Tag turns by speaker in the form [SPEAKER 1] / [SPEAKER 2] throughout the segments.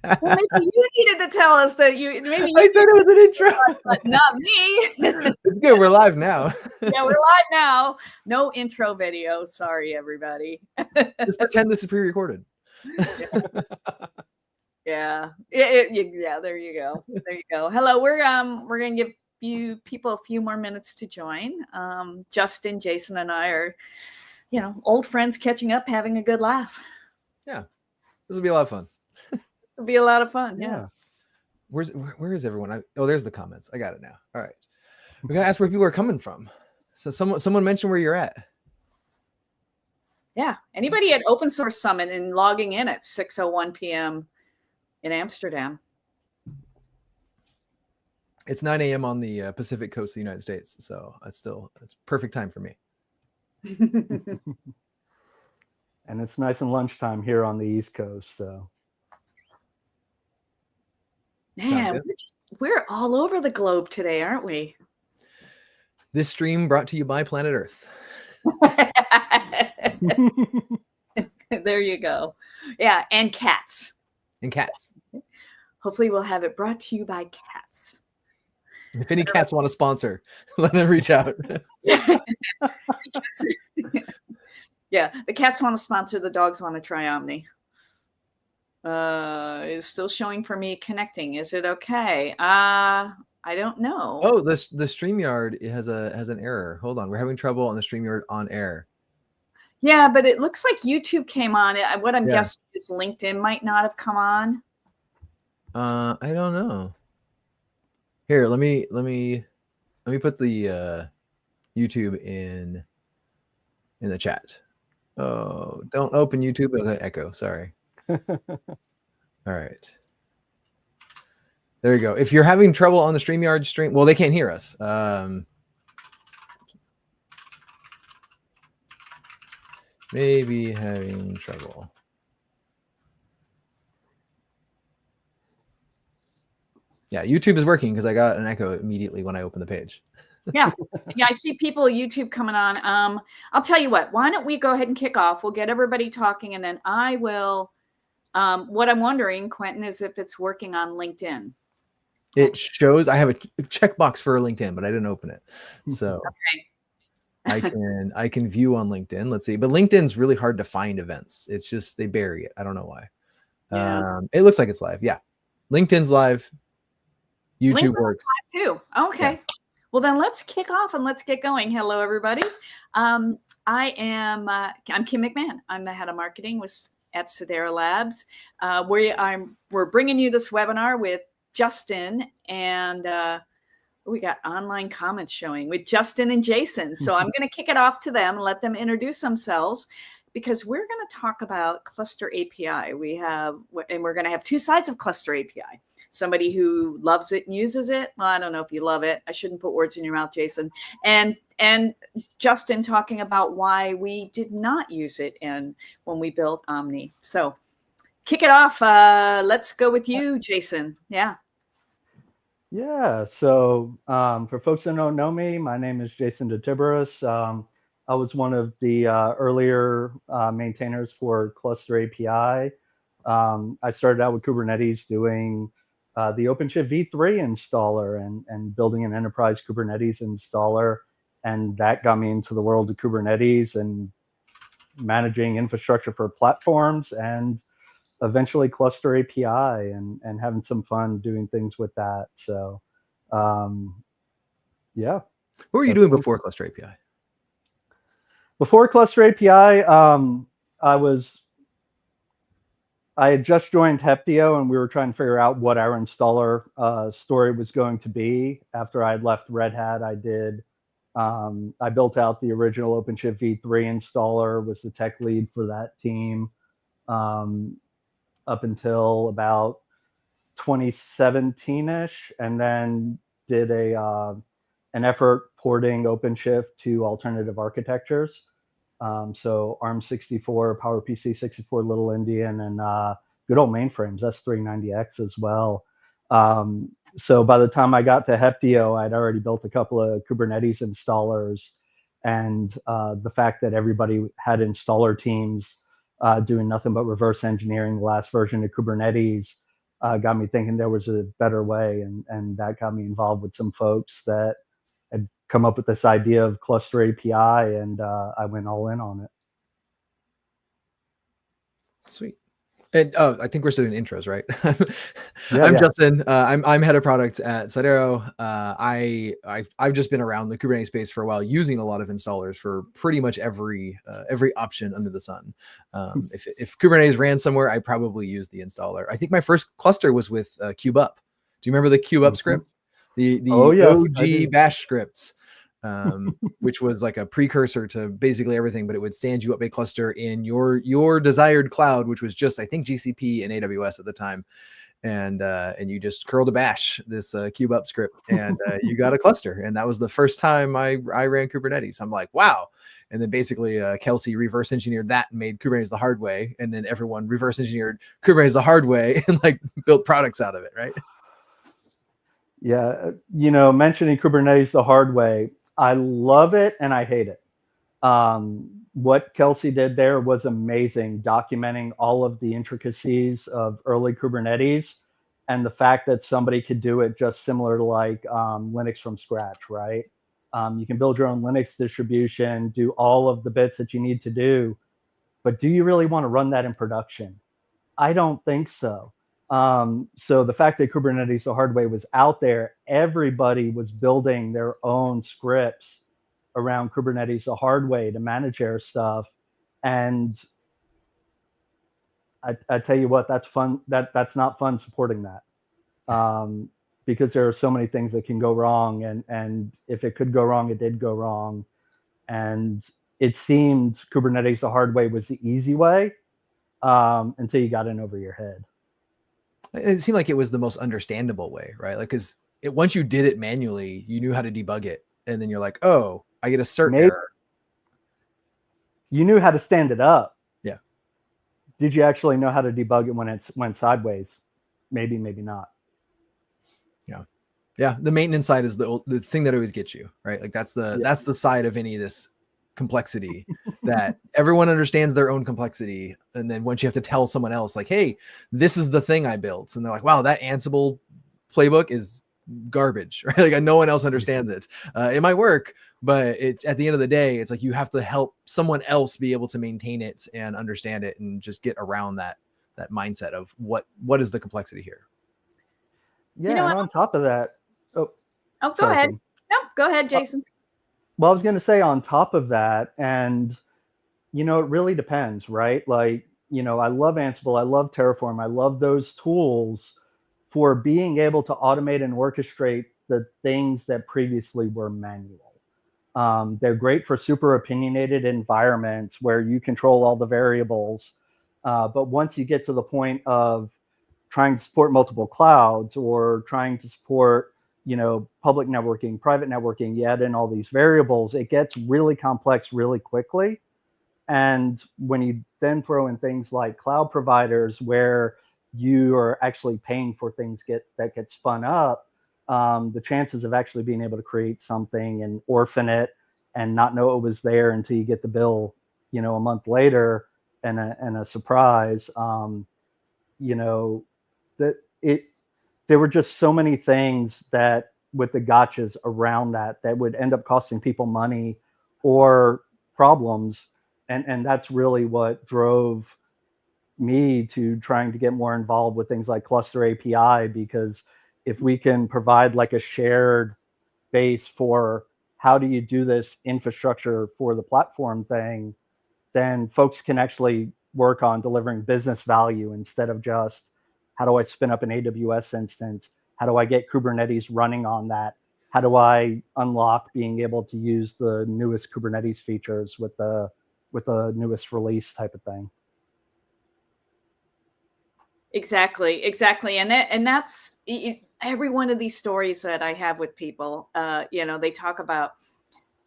[SPEAKER 1] Well, maybe you needed to tell us that you. Maybe you
[SPEAKER 2] I said it was an intro.
[SPEAKER 1] but not me.
[SPEAKER 2] It's good. We're live now.
[SPEAKER 1] Yeah, we're live now. No intro video. Sorry, everybody.
[SPEAKER 2] Just pretend this is pre-recorded.
[SPEAKER 1] Yeah. Yeah. There you go. There you go. Hello. We're gonna give you people a few more minutes to join. Justin, Jason, and I are, old friends catching up, having a good laugh.
[SPEAKER 2] Yeah, this will be a lot of fun.
[SPEAKER 1] It'll be a lot of fun. Yeah.
[SPEAKER 2] Where is everyone? Oh, there's the comments. I got it now. All right. We gotta ask where people are coming from. So someone mentioned where you're at.
[SPEAKER 1] Yeah. Anybody at Open Source Summit and logging in at 6:01 p.m. in Amsterdam.
[SPEAKER 2] It's 9 a.m. on the Pacific coast of the United States, so it's perfect time for me.
[SPEAKER 3] And it's nice and lunchtime here on the East Coast. So,
[SPEAKER 1] man, we're all over the globe today, aren't we?
[SPEAKER 2] This stream brought to you by Planet Earth.
[SPEAKER 1] There you go. Yeah, and cats.
[SPEAKER 2] And cats.
[SPEAKER 1] Hopefully we'll have it brought to you by cats.
[SPEAKER 2] If any cats want to sponsor, let them reach out.
[SPEAKER 1] Yeah, the cats want to sponsor, the dogs want to try Omni. It's still showing for me connecting. Is it okay? I don't know.
[SPEAKER 2] Oh, the StreamYard has an error. Hold on. We're having trouble on the StreamYard on air.
[SPEAKER 1] Yeah, but it looks like YouTube came on. What I'm guessing is LinkedIn might not have come on.
[SPEAKER 2] I don't know. Here, let me put the YouTube in the chat. Oh, don't open YouTube. It'll echo. Sorry. All right. There you go. If you're having trouble on the StreamYard stream, well, they can't hear us. Maybe having trouble. Yeah, YouTube is working because I got an echo immediately when I opened the page.
[SPEAKER 1] Yeah, I see people YouTube coming on. I'll tell you what. Why don't we go ahead and kick off? We'll get everybody talking, and then I will. What I'm wondering, Quentin, is if it's working on LinkedIn.
[SPEAKER 2] It shows I have a checkbox for LinkedIn, but I didn't open it. So
[SPEAKER 1] okay.
[SPEAKER 2] I can view on LinkedIn. Let's see. But LinkedIn's really hard to find events. It's just they bury it. I don't know why.
[SPEAKER 1] Yeah.
[SPEAKER 2] It looks like it's live. Yeah. LinkedIn's live. YouTube
[SPEAKER 1] LinkedIn's
[SPEAKER 2] works
[SPEAKER 1] live too. Okay. Yeah. Well, then let's kick off and let's get going. Hello, everybody. I'm Kim McMahon. I'm the head of marketing at Sidero Labs. We're bringing you this webinar with Justin, and we got online comments showing with Justin and Jason. So I'm going to kick it off to them and let them introduce themselves, because we're going to talk about Cluster API. We're going to have two sides of Cluster API. Somebody who loves it and uses it. Well, I don't know if you love it. I shouldn't put words in your mouth, Jason. And Justin talking about why we did not use it when we built Omni. So kick it off. Let's go with you, Jason. Yeah.
[SPEAKER 3] Yeah. So for folks that don't know me, my name is Jason DeTiberus. I was one of the earlier maintainers for Cluster API. I started out with Kubernetes doing the OpenShift v3 installer and building an enterprise Kubernetes installer. And that got me into the world of Kubernetes and managing infrastructure for platforms, and eventually Cluster API and having some fun doing things with that. So, yeah.
[SPEAKER 2] What were you doing before Cluster API?
[SPEAKER 3] Before Cluster API, I had just joined Heptio, and we were trying to figure out what our installer story was going to be. After I had left Red Hat, I built out the original OpenShift v3 installer, was the tech lead for that team up until about 2017-ish, and then did an effort porting OpenShift to alternative architectures. So ARM64, PowerPC 64, Little Indian, and good old mainframes, S390X as well. So by the time I got to Heptio, I'd already built a couple of Kubernetes installers, and the fact that everybody had installer teams doing nothing but reverse engineering the last version of Kubernetes got me thinking there was a better way, and that got me involved with some folks that had come up with this idea of Cluster API, and I went all in on it.
[SPEAKER 2] Sweet. And I think we're still doing intros, right?
[SPEAKER 3] Yeah,
[SPEAKER 2] I'm
[SPEAKER 3] yeah.
[SPEAKER 2] Justin. I'm head of product at Sidero. I've just been around the Kubernetes space for a while, using a lot of installers for pretty much every option under the sun. If Kubernetes ran somewhere, I probably used the installer. I think my first cluster was with kubeup. Do you remember the kubeup script? The
[SPEAKER 3] Oh, yes,
[SPEAKER 2] OG bash scripts. Which was like a precursor to basically everything, but it would stand you up a cluster in your desired cloud, which was just, I think, GCP and AWS at the time. And you just curled a bash this kubeup script, and you got a cluster. And that was the first time I ran Kubernetes. I'm like, wow. And then basically Kelsey reverse engineered that and made Kubernetes the hard way. And then everyone reverse engineered Kubernetes the hard way and like built products out of it, right?
[SPEAKER 3] Yeah, mentioning Kubernetes the hard way, I love it and I hate it. What Kelsey did there was amazing, documenting all of the intricacies of early Kubernetes and the fact that somebody could do it just similar to like Linux from scratch, right? You can build your own Linux distribution, do all of the bits that you need to do, but do you really want to run that in production? I don't think so. So the fact that Kubernetes the hard way was out there, everybody was building their own scripts around Kubernetes the hard way to manage their stuff. And I tell you what, that's fun. That's not fun supporting that, because there are so many things that can go wrong. And if it could go wrong, it did go wrong. And it seemed Kubernetes the hard way was the easy way, until you got in over your head.
[SPEAKER 2] It seemed like it was the most understandable way, right? Like, because once you did it manually, you knew how to debug it, and then you're like, oh, I get a cert error.
[SPEAKER 3] You knew how to stand it up.
[SPEAKER 2] Yeah.
[SPEAKER 3] Did you actually know how to debug it when it went sideways? Maybe, maybe not.
[SPEAKER 2] Yeah. The maintenance side is the thing that always gets you, right? Like that's the side of any of this complexity that everyone understands their own complexity. And then once you have to tell someone else like, hey, this is the thing I built. And they're like, wow, that Ansible playbook is garbage, right? Like no one else understands it. It might work, but it's at the end of the day, it's like you have to help someone else be able to maintain it and understand it and just get around that mindset of what is the complexity here.
[SPEAKER 3] Yeah, and on top of that,
[SPEAKER 1] go ahead. Tim. No, go ahead, Jason.
[SPEAKER 3] Well, I was going to say on top of that, and it really depends, right? Like, I love Ansible, I love Terraform, I love those tools for being able to automate and orchestrate the things that previously were manual. They're great for super opinionated environments where you control all the variables. But once you get to the point of trying to support multiple clouds or trying to support, public networking, private networking, you add in all these variables, it gets really complex really quickly. And when you then throw in things like cloud providers where you are actually paying for things that get spun up, the chances of actually being able to create something and orphan it and not know it was there until you get the bill, a month later and a surprise, there were just so many things that with the gotchas around that would end up costing people money or problems. And that's really what drove me to trying to get more involved with things like Cluster API, because if we can provide like a shared base for how do you do this infrastructure for the platform thing, then folks can actually work on delivering business value instead of just how do I spin up an AWS instance? How do I get Kubernetes running on that? How do I unlock being able to use the newest Kubernetes features with the newest release type of thing?
[SPEAKER 1] Exactly. And that's every one of these stories that I have with people, they talk about,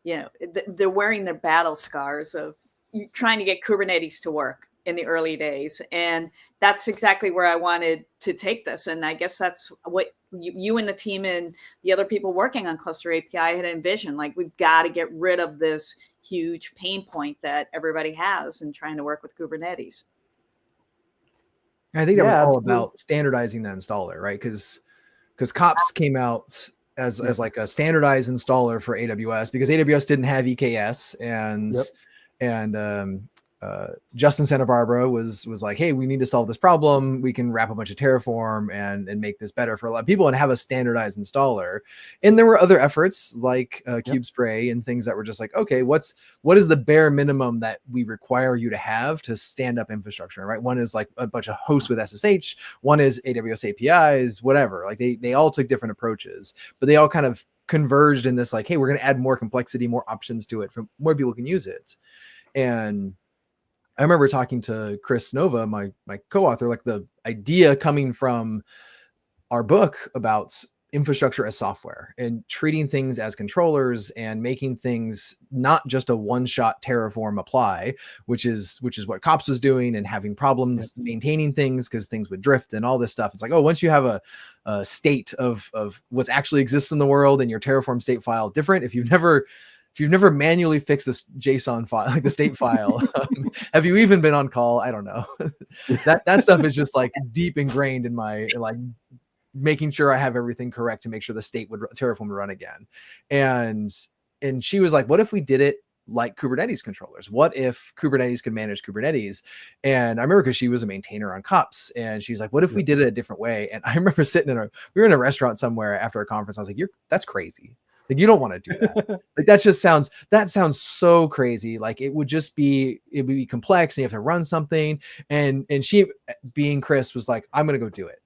[SPEAKER 1] they're wearing their battle scars of trying to get Kubernetes to work in the early days. And that's exactly where I wanted to take this. And I guess that's what you and the team and the other people working on Cluster API had envisioned. Like, we've got to get rid of this huge pain point that everybody has in trying to work with Kubernetes.
[SPEAKER 2] And I think that was
[SPEAKER 3] Yeah,
[SPEAKER 2] all
[SPEAKER 3] absolutely.
[SPEAKER 2] about standardizing the installer, right? Because COPS came out as like a standardized installer for AWS, because AWS didn't have EKS, and Justin Santa Barbara was like, hey, we need to solve this problem. We can wrap a bunch of Terraform and make this better for a lot of people and have a standardized installer. And there were other efforts like KubeSpray and things that were just like, okay, what is the bare minimum that we require you to have to stand up infrastructure, right? One is like a bunch of hosts with SSH. One is AWS APIs, whatever. Like they all took different approaches, but they all kind of converged in this like, hey, we're going to add more complexity, more options to it, for more people can use it. And I remember talking to Chris Nova, my co-author, like the idea coming from our book about infrastructure as software and treating things as controllers and making things not just a one-shot Terraform apply, which is what COPS was doing, and having problems maintaining things because things would drift and all this stuff. It's like, oh, once you have a state of what actually exists in the world and your Terraform state file different, if you've never manually fixed this JSON file, like the state file, have you even been on call? I don't know. that stuff is just like deep ingrained in my, like, making sure I have everything correct to make sure the state Terraform would run again. And she was like, what if we did it like Kubernetes controllers? What if Kubernetes could manage Kubernetes? And I remember, because she was a maintainer on COPS, and she's like, what if we did it a different way? And I remember we were in a restaurant somewhere after a conference. I was like, that's crazy. Like, you don't want to do that. Like, that sounds so crazy. Like, it would be complex and you have to run something. And she, being Chris, was like, I'm going to go do it.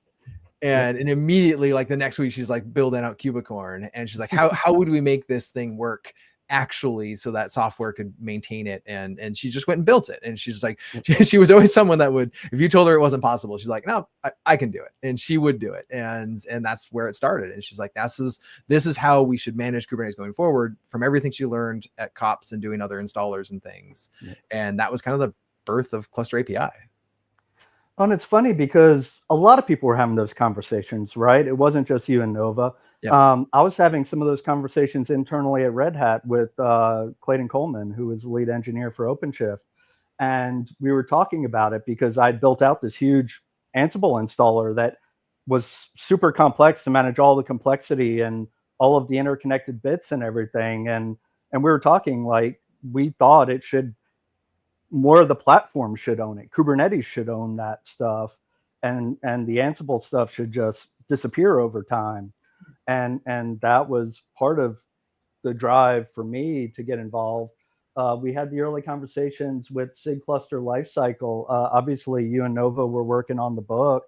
[SPEAKER 2] And immediately, like the next week, she's like building out Kubicorn, and she's like, how would we make this thing work actually so that software could maintain it? And she just went and built it. And she's like, she was always someone that would, if you told her it wasn't possible, she's like, no, I can do it. And she would do it. And that's where it started. And she's like, this is how we should manage Kubernetes going forward, from everything she learned at COPS and doing other installers and things. And that was kind of the birth of Cluster API.
[SPEAKER 3] And it's funny because a lot of people were having those conversations, right? It wasn't just you and Nova. I was having some of those conversations internally at Red Hat with Clayton Coleman, who was the lead engineer for OpenShift. And we were talking about it because I built out this huge Ansible installer that was super complex to manage all the complexity and all of the interconnected bits and everything. And we were talking, like, we thought more of the platform should own it. Kubernetes should own that stuff, and the Ansible stuff should just disappear over time. And that was part of the drive for me to get involved. We had the early conversations with SIG Cluster Lifecycle. Obviously, you and Nova were working on the book,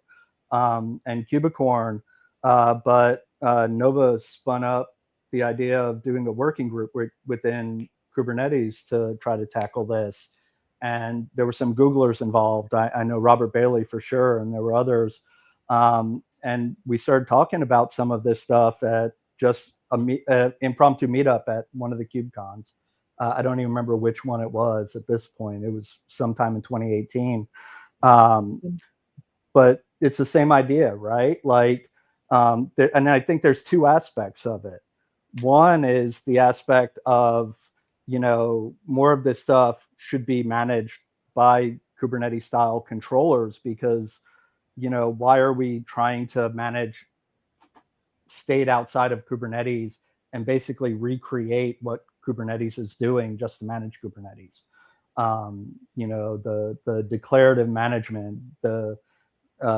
[SPEAKER 3] and Kubicorn, but Nova spun up the idea of doing a working group within Kubernetes to try to tackle this. And there were some Googlers involved. I know Robert Bailey for sure, and there were others. And we started talking about some of this stuff at just an impromptu meetup at one of the KubeCons. I don't even remember which one it was at this point. It was sometime in 2018. But it's the same idea, right? Like, and I think there's two aspects of it. One is the aspect of, more of this stuff should be managed by Kubernetes style controllers, because, why are we trying to manage state outside of Kubernetes and basically recreate what Kubernetes is doing just to manage Kubernetes? The declarative management, the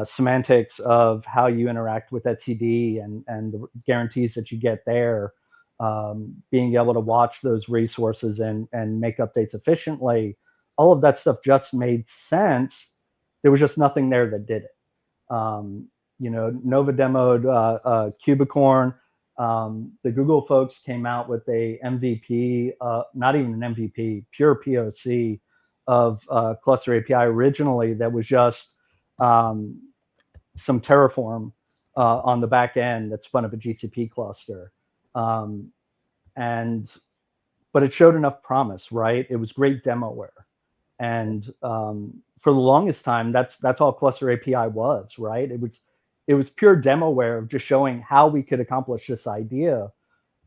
[SPEAKER 3] semantics of how you interact with etcd and the guarantees that you get there, being able to watch those resources and make updates efficiently, all of that stuff just made sense. There was just nothing there that did it. Nova demoed Kubicorn. The Google folks came out with a MVP, not even an MVP, pure POC of Cluster API originally that was just some Terraform on the back end that spun up a GCP cluster. But it showed enough promise, right? It was great demoware. And for the longest time, that's all Cluster API was, right? It was pure demoware of just showing how we could accomplish this idea.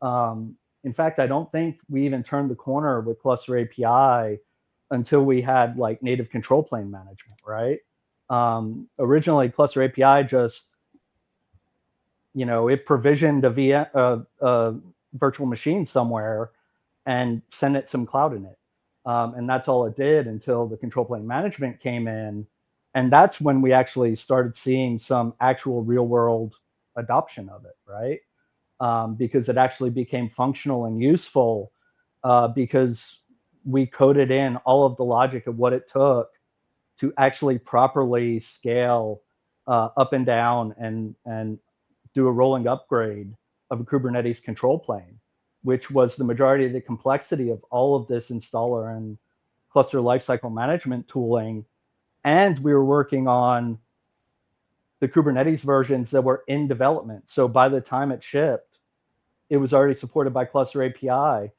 [SPEAKER 3] In fact, I don't think we even turned the corner with Cluster API until we had like native control plane management, right? Originally, Cluster API just, it provisioned a virtual machine somewhere and sent it some cloud in it. And that's all it did until the control plane management came in. And that's when we actually started seeing some actual real world adoption of it, right? Because it actually became functional and useful because we coded in all of the logic of what it took to actually properly scale up and down and do a rolling upgrade of a Kubernetes control plane, which was the majority of the complexity of all of this installer and cluster lifecycle management tooling. And we were working on the Kubernetes versions that were in development. So by the time it shipped, it was already supported by Cluster API.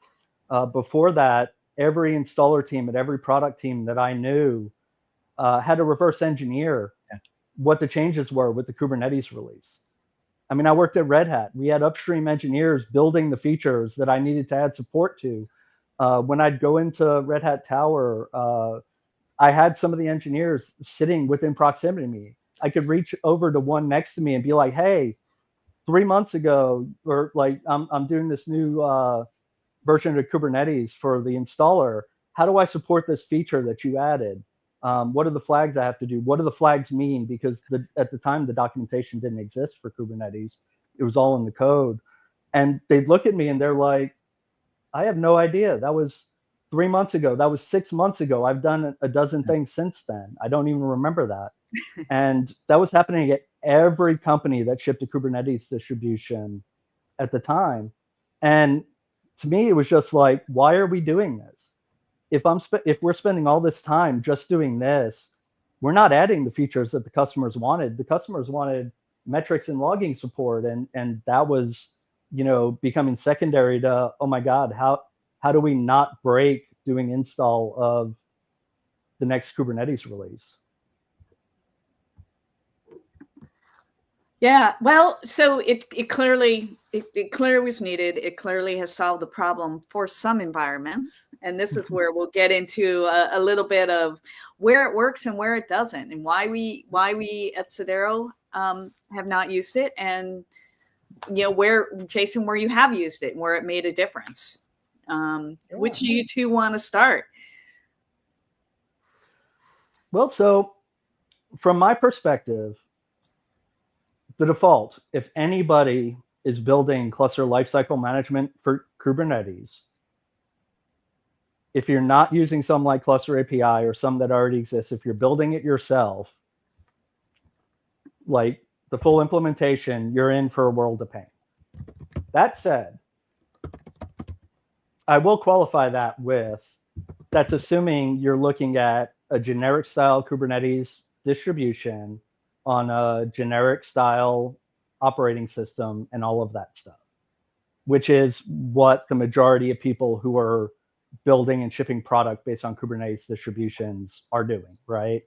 [SPEAKER 3] Before that, every installer team at every product team that I knew had to reverse engineer what the changes were with the Kubernetes release. I mean, I worked at Red Hat. We had upstream engineers building the features that I needed to add support to. When I'd go into Red Hat Tower, I had some of the engineers sitting within proximity to me. I could reach over to one next to me and be like, hey, 3 months ago, or like, I'm doing this new version of Kubernetes for the installer. How do I support this feature that you added? What are the flags I have to do? What do the flags mean? Because at the time, the documentation didn't exist for Kubernetes. It was all in the code. And they'd look at me and they're like, I have no idea. That was 3 months ago. That was 6 months ago. I've done a dozen things since then. I don't even remember that. And that was happening at every company that shipped a Kubernetes distribution at the time. And to me, it was just like, why are we doing this? If we're spending all this time just doing this, we're not adding the features that the customers wanted. The customers wanted metrics and logging support, and that was, becoming secondary to, oh my God, how do we not break doing install of the next Kubernetes release?
[SPEAKER 1] Yeah, well, so it clearly was needed. It clearly has solved the problem for some environments, and this is where we'll get into a little bit of where it works and where it doesn't, and why we at Sidero have not used it, and where, Jason, where you have used it and where it made a difference. Which you two want to start?
[SPEAKER 3] Well, so from my perspective, the default, if anybody is building cluster lifecycle management for Kubernetes, if you're not using some like Cluster API or some that already exists, if you're building it yourself, like the full implementation, you're in for a world of pain. That said, I will qualify that with, that's assuming you're looking at a generic style Kubernetes distribution on a generic style operating system and all of that stuff, which is what the majority of people who are building and shipping product based on Kubernetes distributions are doing, right?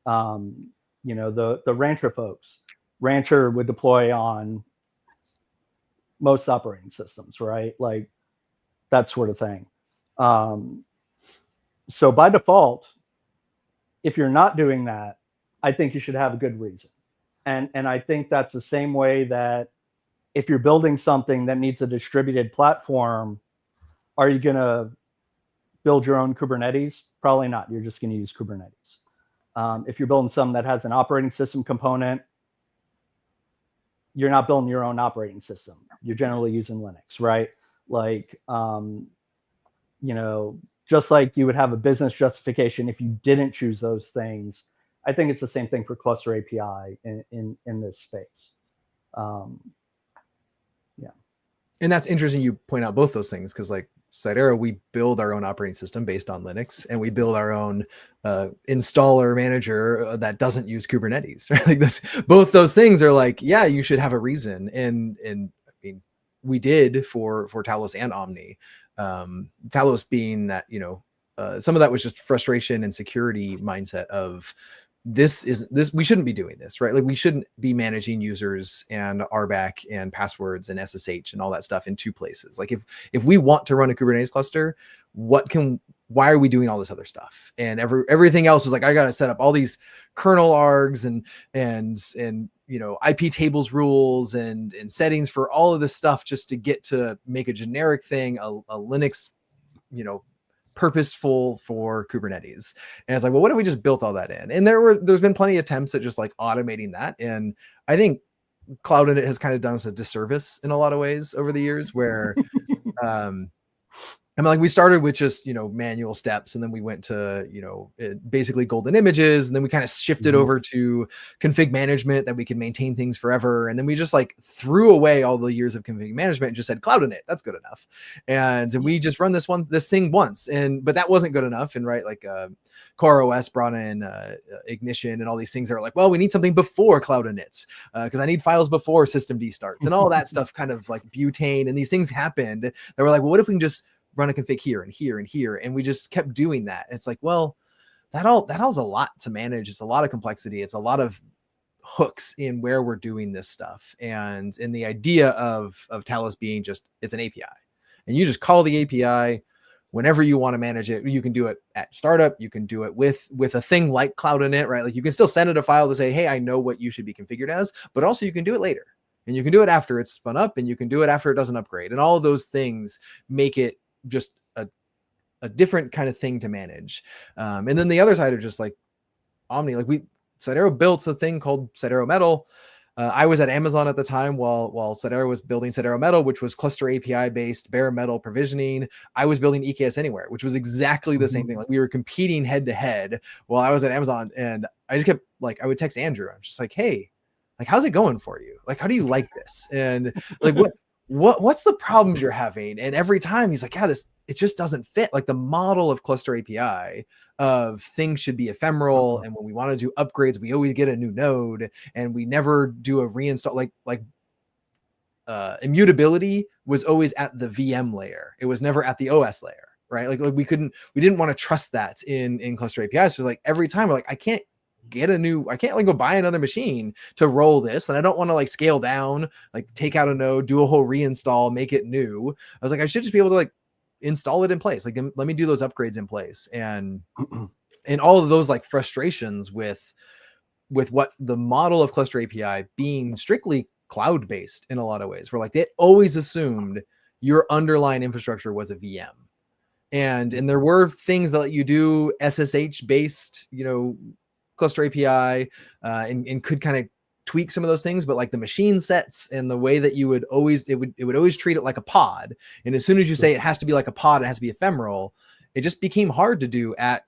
[SPEAKER 3] The Rancher folks, Rancher would deploy on most operating systems, right? Like that sort of thing. So by default, if you're not doing that, I think you should have a good reason. And I think that's the same way that if you're building something that needs a distributed platform, are you going to build your own Kubernetes? Probably not. You're just going to use Kubernetes. If you're building something that has an operating system component, you're not building your own operating system. You're generally using Linux, right? Like, just like you would have a business justification if you didn't choose those things. I think it's the same thing for Cluster API in this space.
[SPEAKER 2] And that's interesting you point out both those things, because like Sidero, we build our own operating system based on Linux, and we build our own installer manager that doesn't use Kubernetes. Right? Like this, both those things are like, yeah, you should have a reason. And I mean, we did for Talos and Omni. Talos being that, some of that was just frustration and security mindset of this we shouldn't be doing this, right? Like we shouldn't be managing users and RBAC and passwords and SSH and all that stuff in two places. Like if we want to run a Kubernetes cluster, what can why are we doing all this other stuff? And everything else was like, I got to set up all these kernel args and you know, IP tables rules and settings for all of this stuff just to get to make a generic thing, a Linux, you know, purposeful for Kubernetes. And it's like, well, what if we just built all that in? And there's been plenty of attempts at just like automating that. And I think Cloud Init has kind of done us a disservice in a lot of ways over the years, where I mean, like we started with just, you know, manual steps, and then we went to, you know, basically golden images. And then we kind of shifted over to config management, that we can maintain things forever. And then we just like threw away all the years of config management and just said Cloud Init, that's good enough. And we just run this thing once. But that wasn't good enough. And right, like Core OS brought in Ignition and all these things that are like, well, we need something before Cloud Init, because I need files before systemd starts and all that stuff, kind of like butane. And these things happened that were like, well, what if we can just run a config here and here and here? And we just kept doing that. It's like, well, that all's a lot to manage. It's a lot of complexity. It's a lot of hooks in where we're doing this stuff. And in the idea of Talus being just, it's an API, and you just call the API whenever you want to manage it. You can do it at startup. You can do it with a thing like Cloud Init, right? Like you can still send it a file to say, hey, I know what you should be configured as, but also you can do it later, and you can do it after it's spun up, and you can do it after it doesn't upgrade. And all of those things make it just a different kind of thing to manage. And then the other side of just like Omni, like Sidero built a thing called Sidero Metal. I was at Amazon at the time while Sidero was building Sidero Metal, which was cluster API based bare metal provisioning. I was building EKS Anywhere, which was exactly the same thing. Like we were competing head to head while I was at Amazon, and I just kept like, I would text Andrew. I'm just like, hey, like, how's it going for you? Like, how do you like this? And like, what's the problems you're having? And every time he's like, yeah, it just doesn't fit. Like the model of cluster API of things should be ephemeral. And when we want to do upgrades, we always get a new node, and we never do a reinstall. Like immutability was always at the VM layer. It was never at the OS layer, right? Like we didn't want to trust that in cluster APIs. So like every time we're like, I can't like go buy another machine to roll this, and I don't want to like scale down, like take out a node, do a whole reinstall, make it new. I was like, I should just be able to like install it in place. Like let me do those upgrades in place. And all of those like frustrations with what the model of cluster API being strictly cloud-based in a lot of ways, where like they always assumed your underlying infrastructure was a VM. And there were things that let you do SSH based, you know, cluster API, and could kind of tweak some of those things, but like the machine sets and the way that you would always, it would always treat it like a pod. And as soon as you say it has to be like a pod, it has to be ephemeral, it just became hard to do at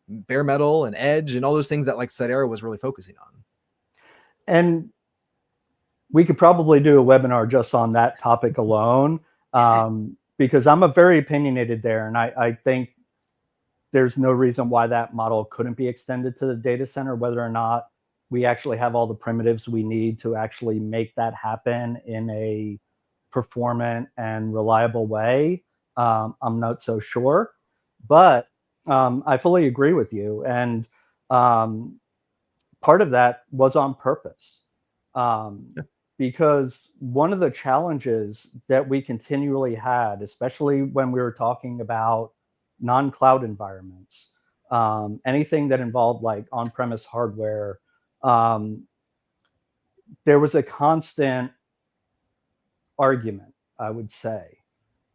[SPEAKER 2] bare metal and edge and all those things that like Sidero was really focusing on.
[SPEAKER 3] And we could probably do a webinar just on that topic alone, because I'm a very opinionated there. And I think there's no reason why that model couldn't be extended to the data center, whether or not we actually have all the primitives we need to actually make that happen in a performant and reliable way. I'm not so sure, but I fully agree with you. And part of that was on purpose, because one of the challenges that we continually had, especially when we were talking about non-cloud environments, anything that involved like on-premise hardware, there was a constant argument, I would say,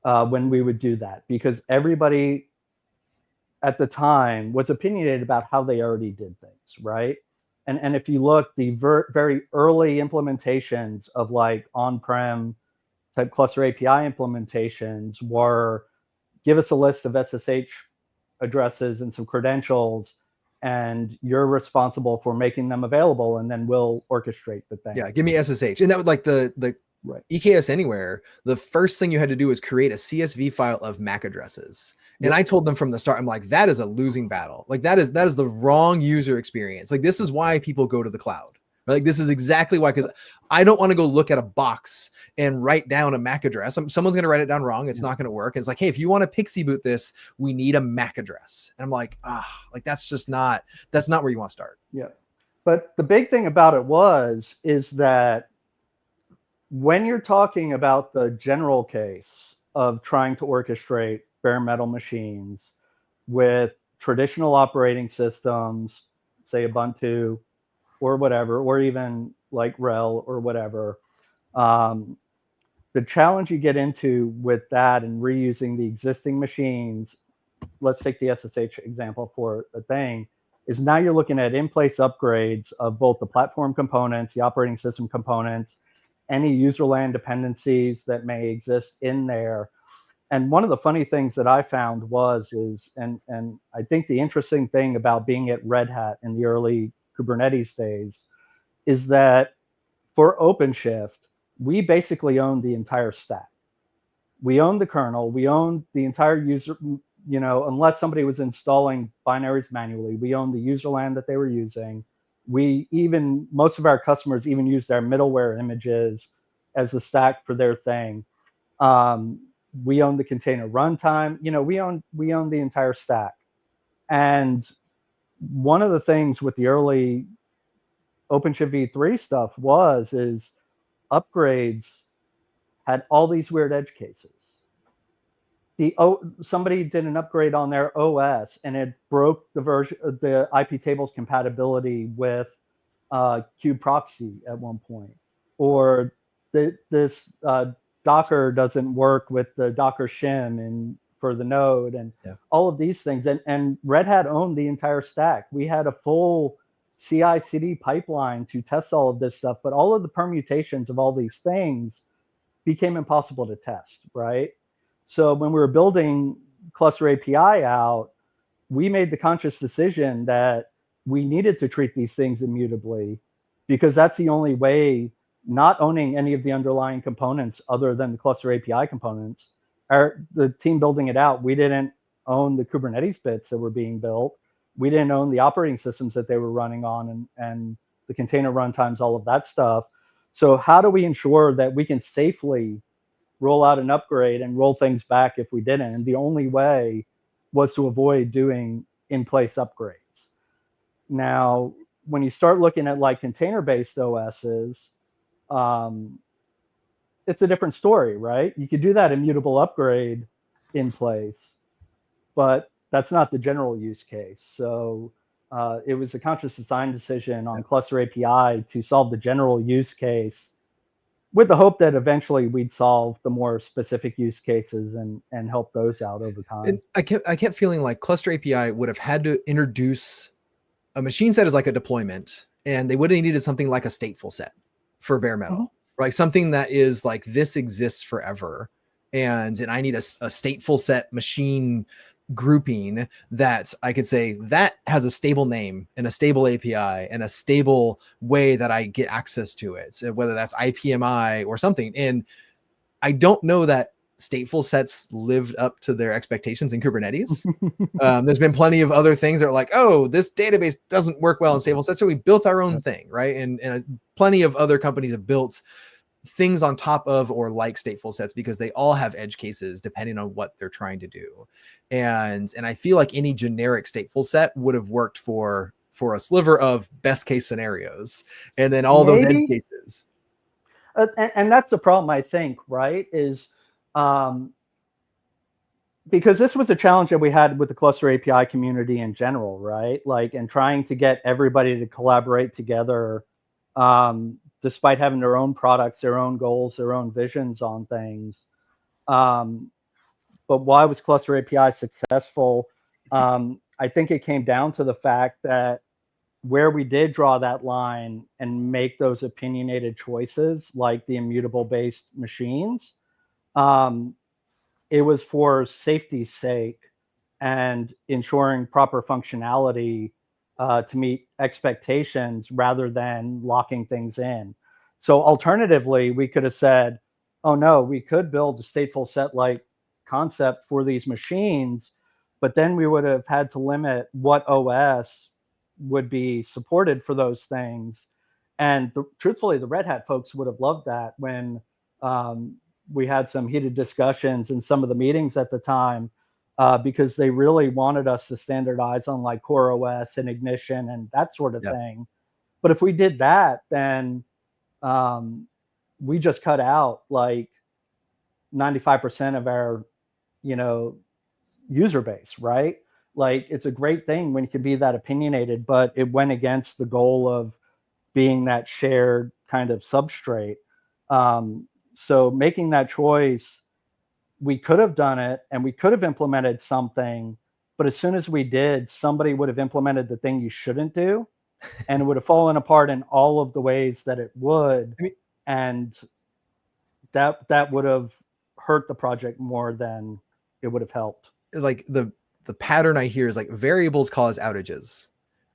[SPEAKER 3] when we would do that, because everybody at the time was opinionated about how they already did things, right? And if you look, the very early implementations of like on-prem type cluster API implementations were, give us a list of SSH addresses and some credentials, and you're responsible for making them available, and then we'll orchestrate the thing.
[SPEAKER 2] Yeah, give me SSH. And that would like the right. EKS Anywhere, the first thing you had to do was create a CSV file of MAC addresses. And I told them from the start, I'm like, that is a losing battle. Like that is the wrong user experience. Like this is why people go to the cloud. Like this is exactly why, because I don't want to go look at a box and write down a MAC address. Someone's going to write it down wrong. It's not going to work. It's like, hey, if you want to pixie boot this, we need a MAC address. And I'm like, like that's not where you want to start.
[SPEAKER 3] Yeah. But the big thing about it is that when you're talking about the general case of trying to orchestrate bare metal machines, with traditional operating systems, say Ubuntu or whatever, or even like RHEL or whatever. The challenge you get into with that and reusing the existing machines, let's take the SSH example for a thing, is now you're looking at in-place upgrades of both the platform components, the operating system components, any user land dependencies that may exist in there. And one of the funny things that I found and I think the interesting thing about being at Red Hat in the early Kubernetes days is that for OpenShift, we basically own the entire stack. We own the kernel, we own the entire user, unless somebody was installing binaries manually, we own the user land that they were using. Most of our customers even used our middleware images as the stack for their thing. We own the container runtime. We own the entire stack. And one of the things with the early OpenShift v3 stuff is upgrades had all these weird edge cases. Somebody did an upgrade on their OS and it broke the IP tables compatibility with kubeproxy at one point, or this Docker doesn't work with the Docker shim for the node, and all of these things. And Red Hat owned the entire stack. We had a full CI/CD pipeline to test all of this stuff, but all of the permutations of all these things became impossible to test, right? So when we were building Cluster API out, we made the conscious decision that we needed to treat these things immutably, because that's the only way, not owning any of the underlying components other than the Cluster API components. The team building it out, we didn't own the Kubernetes bits that were being built. We didn't own the operating systems that they were running on and the container runtimes, all of that stuff. So how do we ensure that we can safely roll out an upgrade and roll things back if we didn't? And the only way was to avoid doing in-place upgrades. Now, when you start looking at like container-based OSs, it's a different story, right? You could do that immutable upgrade in place, but that's not the general use case. So it was a conscious design decision on Cluster API to solve the general use case, with the hope that eventually we'd solve the more specific use cases and help those out over time.
[SPEAKER 2] And I kept feeling like Cluster API would have had to introduce a machine set as like a deployment, and they would have needed something like a stateful set for bare metal, right? Something that is like, this exists forever, and I need a stateful set machine grouping that I could say that has a stable name and a stable API and a stable way that I get access to it, so whether that's IPMI or something. And I don't know that stateful sets lived up to their expectations in Kubernetes. There's been plenty of other things that are like, oh, this database doesn't work well in stateful sets, so we built our own thing, right? And plenty of other companies have built things on top of or like stateful sets because they all have edge cases depending on what they're trying to do. And I feel like any generic stateful set would have worked for a sliver of best case scenarios, and then all those edge cases.
[SPEAKER 3] And that's the problem, I think, right? Is because this was a challenge that we had with the Cluster API community in general, right? Like, and trying to get everybody to collaborate together, despite having their own products, their own goals, their own visions on things. But why was Cluster API successful? I think it came down to the fact that where we did draw that line and make those opinionated choices, like the immutable based machines, it was for safety's sake and ensuring proper functionality to meet expectations rather than locking things in. So alternatively, we could have said, oh no, we could build a stateful set like concept for these machines, but then we would have had to limit what OS would be supported for those things. And truthfully, the Red Hat folks would have loved that when we had some heated discussions in some of the meetings at the time, because they really wanted us to standardize on like Core OS and Ignition and that sort of thing. But if we did that, then we just cut out like 95% of our, user base, right? Like, it's a great thing when you can be that opinionated, but it went against the goal of being that shared kind of substrate. So making that choice, we could have done it and we could have implemented something, but as soon as we did, somebody would have implemented the thing you shouldn't do, and it would have fallen apart in all of the ways that it would. And that would have hurt the project more than it would have helped.
[SPEAKER 2] Like the pattern I hear is like variables cause outages,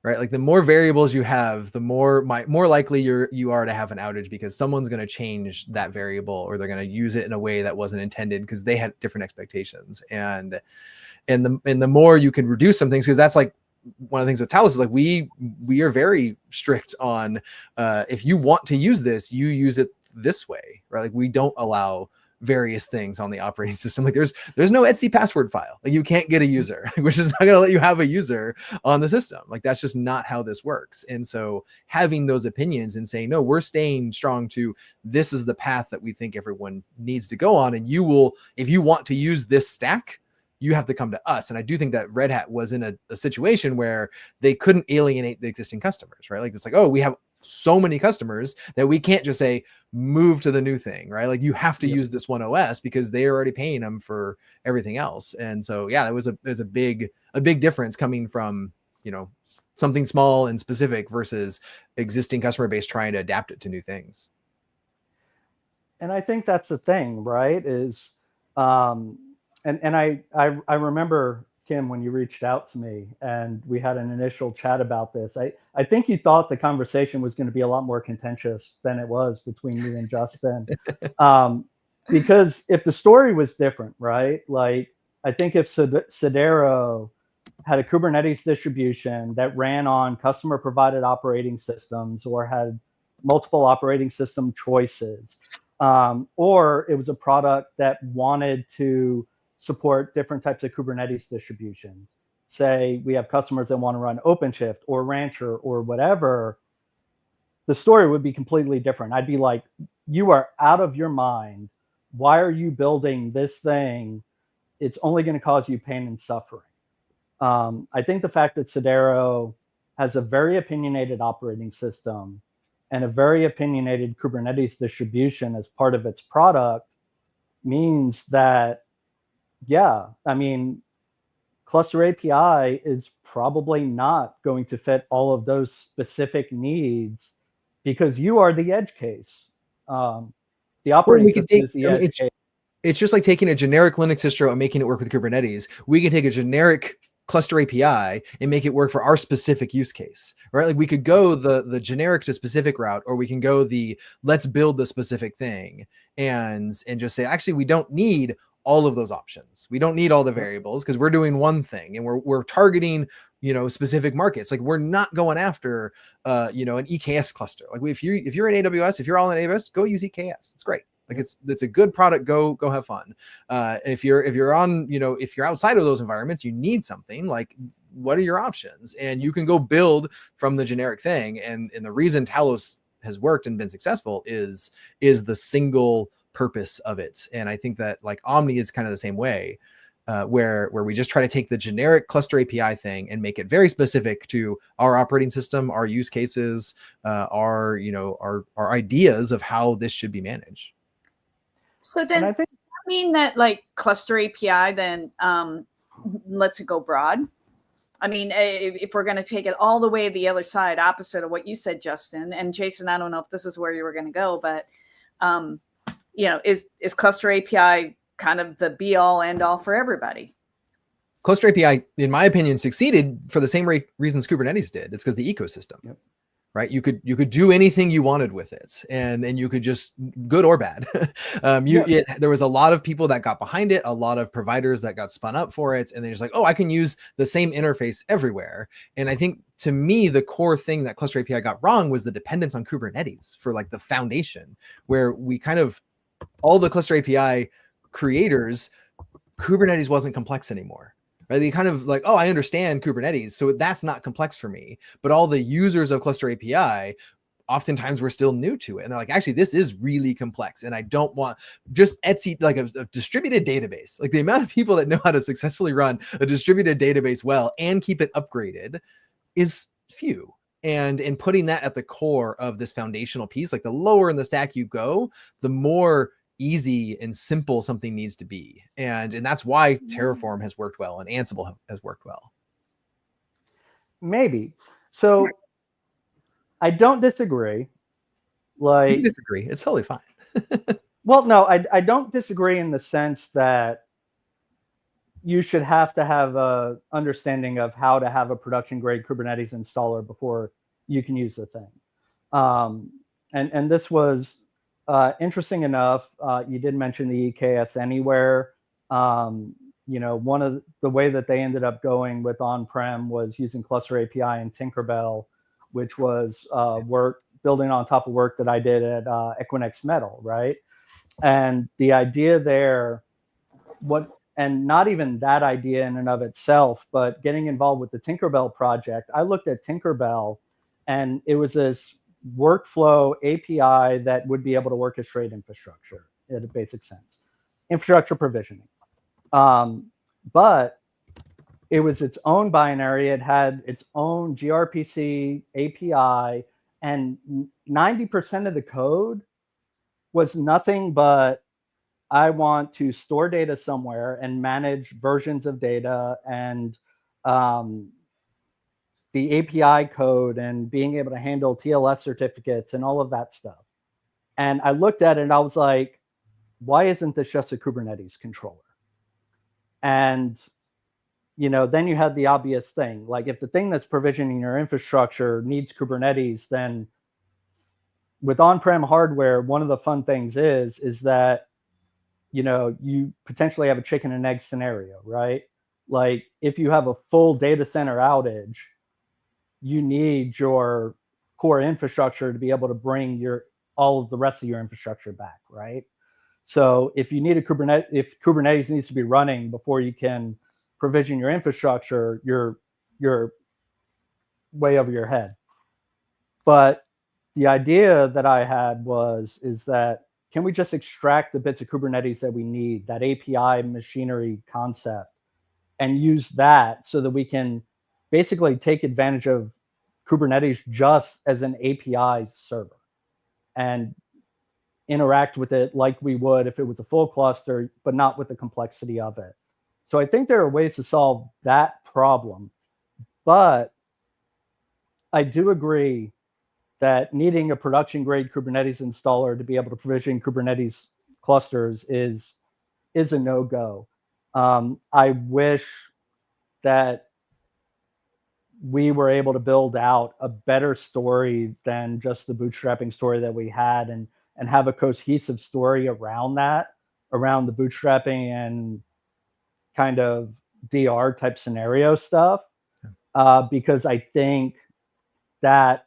[SPEAKER 2] right? Like the more variables you have, the more likely you are to have an outage, because someone's going to change that variable, or they're going to use it in a way that wasn't intended because they had different expectations. And the more you can reduce some things, because that's like one of the things with Talos is like we are very strict on if you want to use this, you use it this way, right? Like we don't allow various things on the operating system. Like there's no Etsy password file. Like you can't get a user, which is not going to let you have a user on the system. Like that's just not how this works. And so having those opinions and saying, no, we're staying strong to this is the path that we think everyone needs to go on. And you will, if you want to use this stack, you have to come to us. And I do think that Red Hat was in a situation where they couldn't alienate the existing customers, right? Like it's like, oh, we have so many customers that we can't just say move to the new thing, right? Like you have to use this one OS because they are already paying them for everything else. And so yeah, it was a big difference coming from, you know, something small and specific versus existing customer base trying to adapt it to new things.
[SPEAKER 3] And I think that's the thing, right? Is and I remember, Kim, when you reached out to me and we had an initial chat about this, I think you thought the conversation was going to be a lot more contentious than it was between me and Justin. Because if the story was different, right? Like, I think if Sidero had a Kubernetes distribution that ran on customer provided operating systems, or had multiple operating system choices, or it was a product that wanted to support different types of Kubernetes distributions. Say we have customers that want to run OpenShift or Rancher or whatever, the story would be completely different. I'd be like, you are out of your mind. Why are you building this thing? It's only going to cause you pain and suffering. I think the fact that Sidero has a very opinionated operating system and a very opinionated Kubernetes distribution as part of its product means that, yeah, I mean, Cluster API is probably not going to fit all of those specific needs because you are the edge case. The operating system is the edge case.
[SPEAKER 2] It's just like taking a generic Linux distro and making it work with Kubernetes. We can take a generic Cluster API and make it work for our specific use case, right? Like we could go the generic to specific route, or we can go the let's build the specific thing and just say, actually, we don't need all of those options. We don't need all the variables because we're doing one thing and we're targeting, you know, specific markets. Like we're not going after, you know, an EKS cluster. Like if you're in AWS, if you're all in AWS, go use EKS. It's great. Like it's a good product. Go have fun. If you're on, you know, if you're outside of those environments, you need something like, what are your options? And you can go build from the generic thing. And the reason Talos has worked and been successful is the single purpose of it. And I think that like Omni is kind of the same way, where we just try to take the generic cluster API thing and make it very specific to our operating system, our use cases, our ideas of how this should be managed.
[SPEAKER 1] So then, does that mean that like cluster API then lets it go broad? I mean, if we're going to take it all the way to the other side, opposite of what you said, Justin, and Jason, I don't know if this is where you were going to go, but you know, is cluster API kind of the be all end all for everybody?
[SPEAKER 2] Cluster API, in my opinion, succeeded for the same reasons Kubernetes did. It's because the ecosystem. Yep. Right? You could do anything you wanted with it, and you could just, good or bad. There was a lot of people that got behind it, a lot of providers that got spun up for it, and they're just like, oh, I can use the same interface everywhere. And I think, to me, the core thing that Cluster API got wrong was the dependence on Kubernetes for like the foundation, where we kind of, all the Cluster API creators, Kubernetes wasn't complex anymore. Right? They kind of like, oh, I understand Kubernetes, so that's not complex for me. But all the users of Cluster API oftentimes we're still new to it. And they're like, actually, this is really complex. And I don't want just Etsy, like a distributed database. Like the amount of people that know how to successfully run a distributed database well and keep it upgraded is few. And in putting that at the core of this foundational piece, like the lower in the stack you go, the more easy and simple something needs to be. And that's why Terraform has worked well and Ansible has worked well.
[SPEAKER 3] Maybe. So I don't disagree. Like,
[SPEAKER 2] you disagree. It's totally fine.
[SPEAKER 3] Well, no, I don't disagree in the sense that you should have to have a understanding of how to have a production grade Kubernetes installer before you can use the thing. And this was interesting enough. You did mention the EKS Anywhere. You know, one of the way that they ended up going with on-prem was using Cluster API and Tinkerbell, which was work building on top of work that I did at Equinix Metal, right? And the idea there, and not even that idea in and of itself, but getting involved with the Tinkerbell project, I looked at Tinkerbell and it was this workflow API that would be able to orchestrate infrastructure in a basic sense, infrastructure provisioning. But it was its own binary. It had its own gRPC API, and 90% of the code was nothing but I want to store data somewhere and manage versions of data and the API code and being able to handle TLS certificates and all of that stuff. And I looked at it and I was like, why isn't this just a Kubernetes controller? And, you know, then you had the obvious thing, like if the thing that's provisioning your infrastructure needs Kubernetes, then with on-prem hardware, one of the fun things is that, you know, you potentially have a chicken and egg scenario, right? Like if you have a full data center outage, you need your core infrastructure to be able to bring all of the rest of your infrastructure back, right? So if you need if Kubernetes needs to be running before you can provision your infrastructure, you're way over your head. But the idea that I had is that can we just extract the bits of Kubernetes that we need, that API machinery concept, and use that so that we can basically take advantage of Kubernetes just as an API server and interact with it like we would if it was a full cluster, but not with the complexity of it. So I think there are ways to solve that problem. But I do agree that needing a production grade Kubernetes installer to be able to provision Kubernetes clusters is a no-go. I wish that we were able to build out a better story than just the bootstrapping story that we had and have a cohesive story around that, around the bootstrapping and kind of DR type scenario stuff, because I think that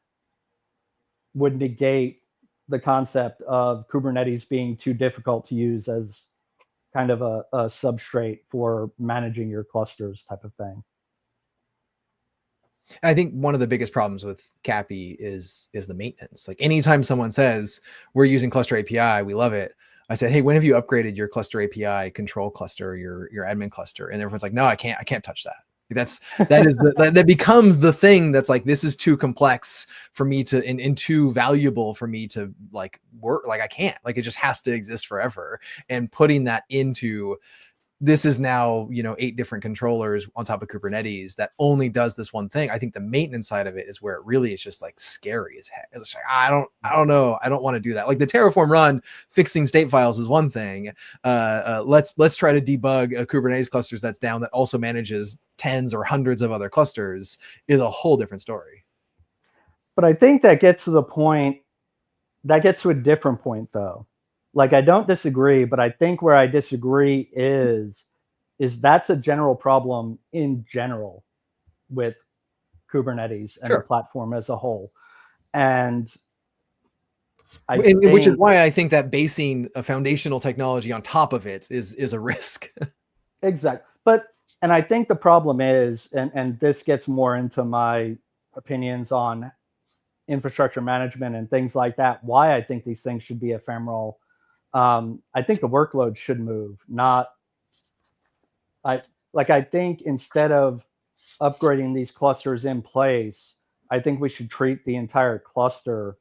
[SPEAKER 3] would negate the concept of Kubernetes being too difficult to use as kind of a substrate for managing your clusters type of thing.
[SPEAKER 2] I think one of the biggest problems with CAPI is the maintenance. Like anytime someone says we're using Cluster API, we love it. I said, hey, when have you upgraded your Cluster API control cluster, your admin cluster? And everyone's like, no, I can't touch that. That becomes the thing that's like, this is too complex for me to, and too valuable for me to like work. Like I can't, like it just has to exist forever. And putting that into, this is now, 8 different controllers on top of Kubernetes that only does this one thing. I think the maintenance side of it is where it really is just like scary as heck. It's like, I don't know. I don't want to do that. Like the Terraform run, fixing state files is one thing. Let's try to debug a Kubernetes clusters that's down that also manages tens or hundreds of other clusters is a whole different story.
[SPEAKER 3] But I think that gets to a different point though. Like, I don't disagree, but I think where I disagree is that's a general problem in general with Kubernetes and the platform as a whole. And
[SPEAKER 2] which is why I think that basing a foundational technology on top of it is a risk.
[SPEAKER 3] Exactly. And I think the problem is, and this gets more into my opinions on infrastructure management and things like that, why I think these things should be ephemeral. I think the workload should move, not I think instead of upgrading these clusters in place, I think we should treat the entire cluster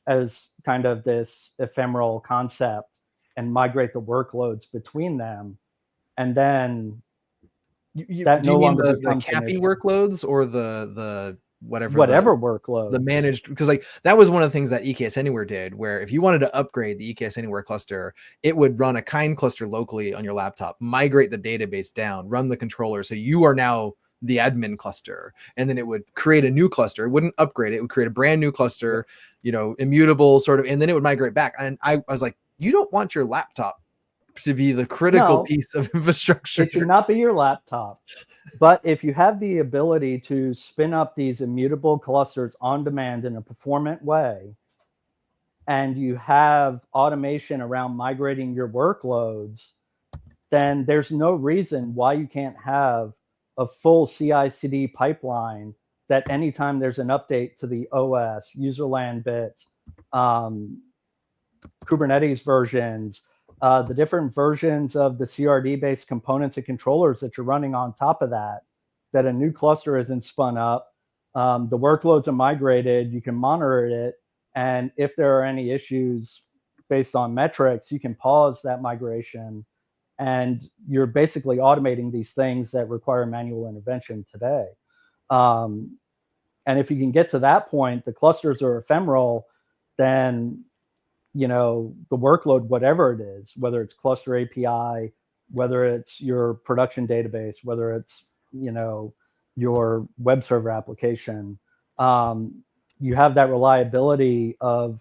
[SPEAKER 3] as kind of this ephemeral concept and migrate the workloads between them. And then that
[SPEAKER 2] do you
[SPEAKER 3] no
[SPEAKER 2] mean
[SPEAKER 3] longer
[SPEAKER 2] the
[SPEAKER 3] becomes an
[SPEAKER 2] CAPI
[SPEAKER 3] issue.
[SPEAKER 2] workloads or the whatever
[SPEAKER 3] workload,
[SPEAKER 2] the managed, because like that was one of the things that EKS Anywhere did, where if you wanted to upgrade the EKS Anywhere cluster, it would run a kind cluster locally on your laptop, migrate the database down, run the controller, so you are now the admin cluster, and then it would create a new cluster. It wouldn't upgrade it, it would create a brand new cluster, you know, immutable sort of, and then it would migrate back. And I was like, you don't want your laptop to be the critical piece of infrastructure.
[SPEAKER 3] It should not be your laptop. But if you have the ability to spin up these immutable clusters on demand in a performant way, and you have automation around migrating your workloads, then there's no reason why you can't have a full CI/CD pipeline that anytime there's an update to the OS, userland bits, Kubernetes versions, the different versions of the CRD-based components and controllers that you're running on top of that, that a new cluster isn't spun up, the workloads are migrated, you can monitor it, and if there are any issues based on metrics, you can pause that migration, and you're basically automating these things that require manual intervention today. And if you can get to that point, the clusters are ephemeral, then you know, the workload, whatever it is, whether it's cluster API, whether it's your production database, whether it's, you know, your web server application, you have that reliability of,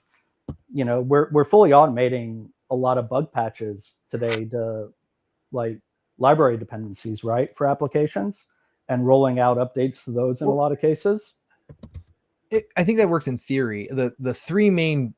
[SPEAKER 3] you know, we're fully automating a lot of bug patches today to like library dependencies, right, for applications, and rolling out updates to those in a lot of cases.
[SPEAKER 2] I think that works in theory. The three main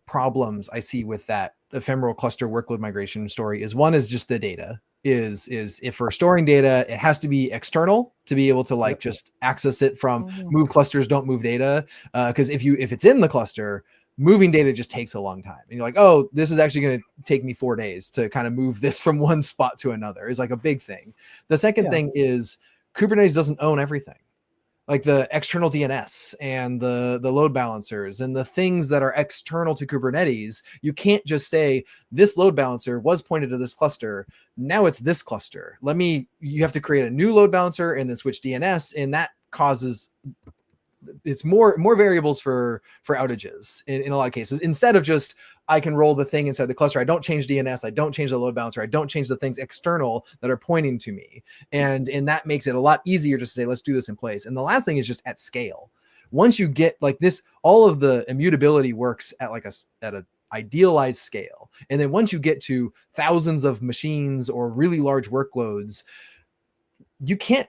[SPEAKER 2] problems I see with that ephemeral cluster workload migration story is, one is just the data is if we're storing data, it has to be external to be able to like just access it from move clusters, don't move data. Because if it's in the cluster, moving data just takes a long time. And you're like, oh, this is actually going to take me 4 days to kind of move this from one spot to another, is like a big thing. The second thing is Kubernetes doesn't own everything. Like the external DNS and the load balancers and the things that are external to Kubernetes, you can't just say this load balancer was pointed to this cluster, now it's this cluster. You have to create a new load balancer and then switch DNS, and that causes it's more variables for outages in a lot of cases. Instead of just, I can roll the thing inside the cluster, I don't change DNS, I don't change the load balancer, I don't change the things external that are pointing to me, and that makes it a lot easier just to say, let's do this in place. And the last thing is just at scale. Once you get like this, all of the immutability works at like at a idealized scale, and then once you get to thousands of machines or really large workloads, you can't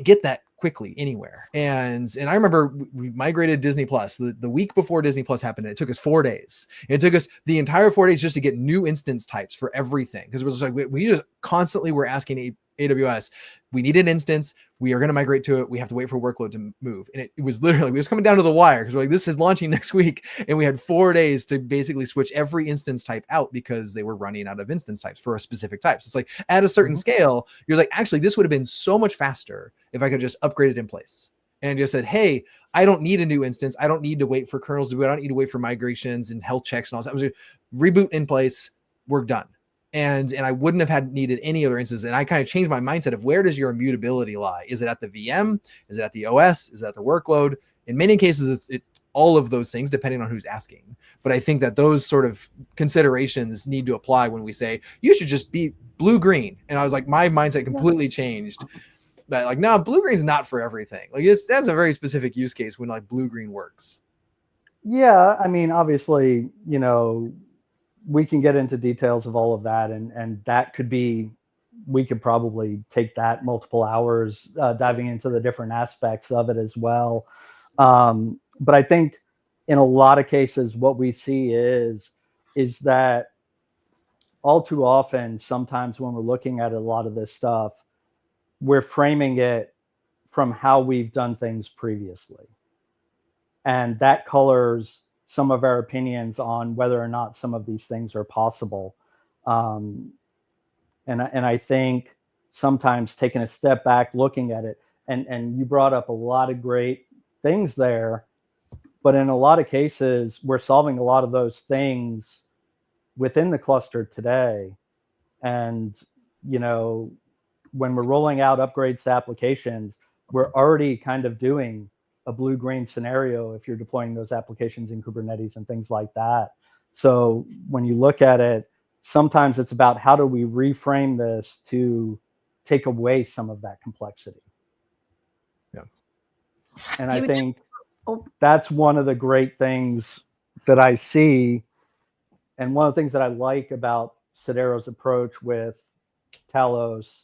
[SPEAKER 2] get that quickly anywhere. And I remember we migrated Disney Plus the week before Disney Plus happened. It took us 4 days. It took us the entire 4 days just to get new instance types for everything, because it was like we just constantly were asking AWS, we need an instance, we are going to migrate to it, we have to wait for workload to move. And it was literally, we was coming down to the wire, because we're like, this is launching next week, and we had 4 days to basically switch every instance type out because they were running out of instance types for a specific type. So it's like at a certain scale, you're like, actually this would have been so much faster if I could just upgrade it in place and just said, hey, I don't need a new instance, I don't need to wait for kernels to boot, I don't need to wait for migrations and health checks and all that. I was just reboot in place, we're done. And I wouldn't have had needed any other instances. And I kind of changed my mindset of, where does your immutability lie? Is it at the VM? Is it at the OS? Is it at the workload? In many cases, it's all of those things, depending on who's asking. But I think that those sort of considerations need to apply when we say, you should just be blue-green. And I was like, my mindset completely changed. But like, no, blue-green is not for everything. Like that's a very specific use case when like blue-green works.
[SPEAKER 3] Yeah, I mean, obviously, you know, we can get into details of all of that, and that could be, we could probably take that multiple hours diving into the different aspects of it as well. But I think in a lot of cases, what we see is that all too often, sometimes when we're looking at a lot of this stuff, we're framing it from how we've done things previously. And that colors some of our opinions on whether or not some of these things are possible. And I think sometimes taking a step back, looking at it, and you brought up a lot of great things there, but in a lot of cases, we're solving a lot of those things within the cluster today. And, you know, when we're rolling out upgrades to applications, we're already kind of doing a blue-green scenario if you're deploying those applications in Kubernetes and things like that. So when you look at it, sometimes it's about how do we reframe this to take away some of that complexity.
[SPEAKER 2] Yeah.
[SPEAKER 3] And I think that's one of the great things that I see. And one of the things that I like about Sidero's approach with Talos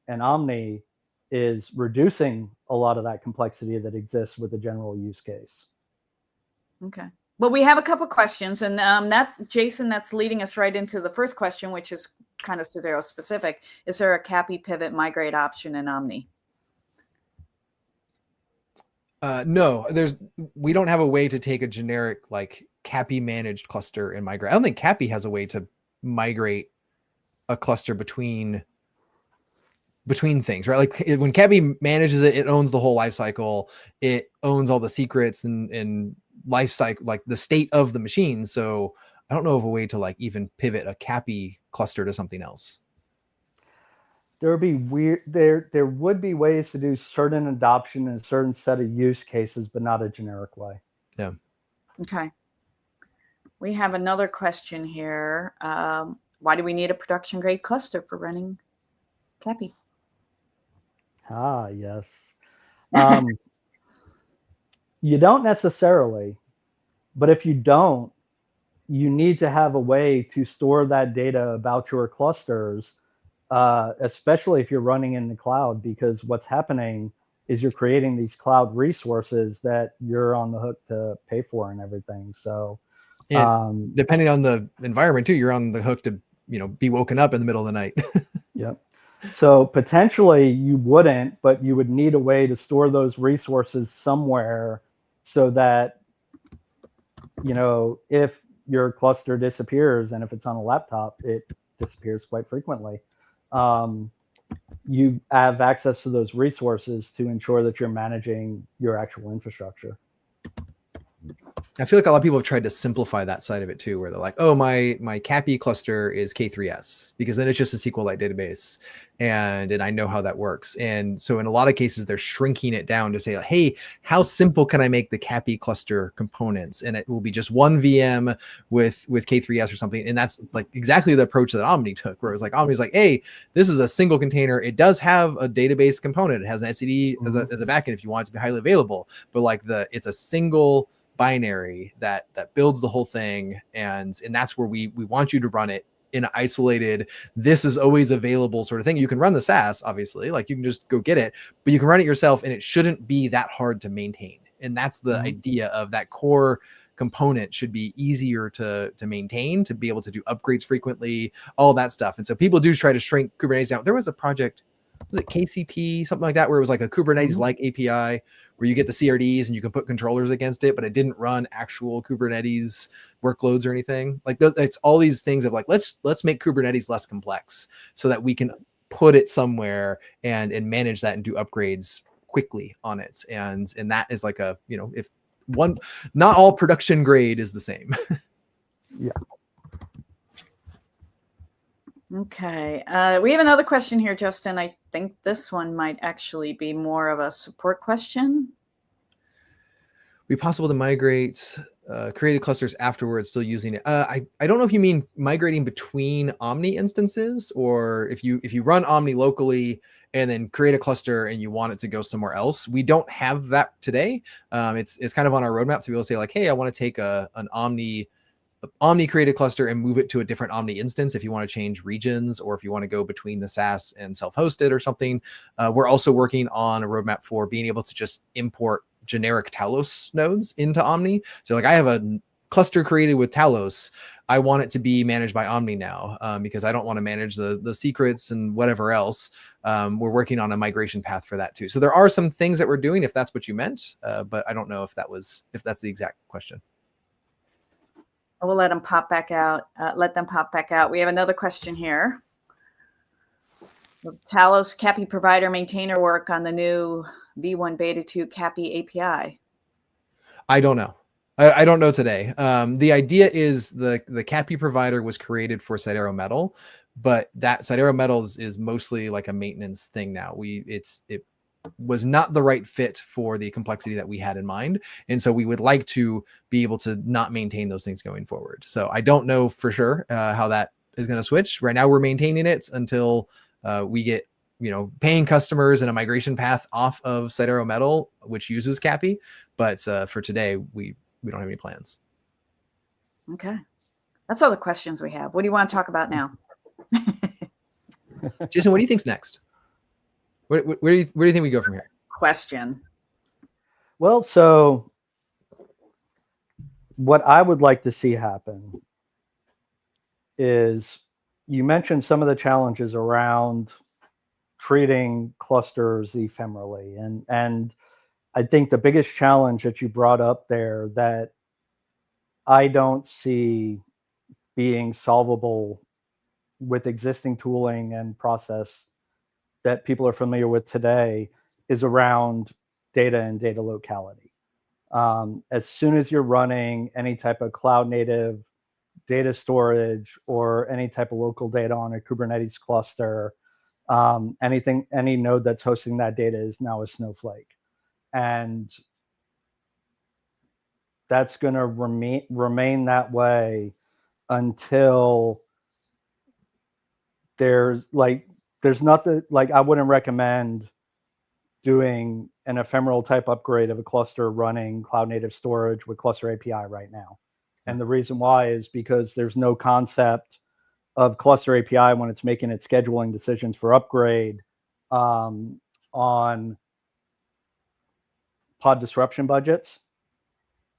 [SPEAKER 3] and Omni is reducing a lot of that complexity that exists with the general use case.
[SPEAKER 1] Okay. Well, we have a couple questions, and Jason, that's leading us right into the first question, which is kind of Sidero specific. Is there a CAPI pivot migrate option in Omni?
[SPEAKER 2] No, we don't have a way to take a generic like CAPI managed cluster and migrate. I don't think CAPI has a way to migrate a cluster between things, right? Like when CAPI manages it, it owns the whole life cycle. It owns all the secrets and life cycle, like the state of the machine. So I don't know of a way to like even pivot a CAPI cluster to something else.
[SPEAKER 3] There would be ways to do certain adoption in a certain set of use cases, but not a generic way.
[SPEAKER 2] Yeah.
[SPEAKER 1] Okay. We have another question here. Why do we need a production grade cluster for running CAPI?
[SPEAKER 3] Ah, yes. You don't necessarily, but if you don't, you need to have a way to store that data about your clusters, especially if you're running in the cloud, because what's happening is you're creating these cloud resources that you're on the hook to pay for and everything. So
[SPEAKER 2] depending on the environment too, you're on the hook to, be woken up in the middle of the night.
[SPEAKER 3] Yep. So potentially you wouldn't, but you would need a way to store those resources somewhere so that, if your cluster disappears, and if it's on a laptop, it disappears quite frequently. You have access to those resources to ensure that you're managing your actual infrastructure.
[SPEAKER 2] I feel like a lot of people have tried to simplify that side of it too, where they're like, oh, my CAPI cluster is K3S, because then it's just a SQLite database and I know how that works. And so in a lot of cases, they're shrinking it down to say, hey, how simple can I make the CAPI cluster components? And it will be just one VM with K3S or something. And that's like exactly the approach that Omni took, where it was like, Omni's like, hey, this is a single container. It does have a database component. It has an etcd as a backend if you want it to be highly available, but like it's a single binary that builds the whole thing, and that's where we want you to run it in an isolated, this is always available sort of thing. You can run the SaaS, obviously, like you can just go get it, but you can run it yourself, and it shouldn't be that hard to maintain. And that's the idea of that core component should be easier to maintain, to be able to do upgrades frequently, all that stuff. And so people do try to shrink Kubernetes down. There was a project, was it KCP, something like that, where it was like a Kubernetes-like API where you get the CRDs and you can put controllers against it, but it didn't run actual Kubernetes workloads or anything. Like it's all these things of like, let's make Kubernetes less complex so that we can put it somewhere and manage that and do upgrades quickly on it. And that is like a, if one, not all production grade is the same.
[SPEAKER 3] Yeah.
[SPEAKER 1] Okay. We have another question here, Justin. I think this one might actually be more of a support question.
[SPEAKER 2] Be possible to migrate created clusters afterwards, still using it. I don't know if you mean migrating between Omni instances, or if you run Omni locally and then create a cluster and you want it to go somewhere else. We don't have that today. It's kind of on our roadmap to be able to say like, hey, I want to take an Omni created cluster and move it to a different Omni instance if you want to change regions, or if you want to go between the SaaS and self-hosted or something. We're also working on a roadmap for being able to just import generic Talos nodes into Omni. So like I have a cluster created with Talos, I want it to be managed by Omni now, because I don't want to manage the secrets and whatever else. We're working on a migration path for that too. So there are some things that we're doing, if that's what you meant, but I don't know if that's the exact question.
[SPEAKER 1] We'll let them pop back out. Let them pop back out. We have another question here. Will Talos CAPI provider maintainer work on the new V1 Beta 2 CAPI API?
[SPEAKER 2] I don't know. I don't know today. The idea is the CAPI provider was created for Sidero Metal, but that Sidero Metal is mostly like a maintenance thing now. It was not the right fit for the complexity that we had in mind. And so we would like to be able to not maintain those things going forward. So I don't know for sure how that is going to switch. Right now we're maintaining it until we get, paying customers and a migration path off of Sidero Metal, which uses CAPI. But for today, we don't have any plans.
[SPEAKER 1] Okay. That's all the questions we have. What do you want to talk about now?
[SPEAKER 2] Jason, what do you think's next? Where do you think we go from here?
[SPEAKER 1] Question.
[SPEAKER 3] Well, so what I would like to see happen is, you mentioned some of the challenges around treating clusters ephemerally. And I think the biggest challenge that you brought up there that I don't see being solvable with existing tooling and process that people are familiar with today is around data and data locality. As soon as you're running any type of cloud native data storage or any type of local data on a Kubernetes cluster, any node that's hosting that data is now a snowflake. And that's going to remain that way until there's nothing, like, I wouldn't recommend doing an ephemeral type upgrade of a cluster running cloud native storage with Cluster API right now. And the reason why is because there's no concept of Cluster API when it's making its scheduling decisions for upgrade on pod disruption budgets,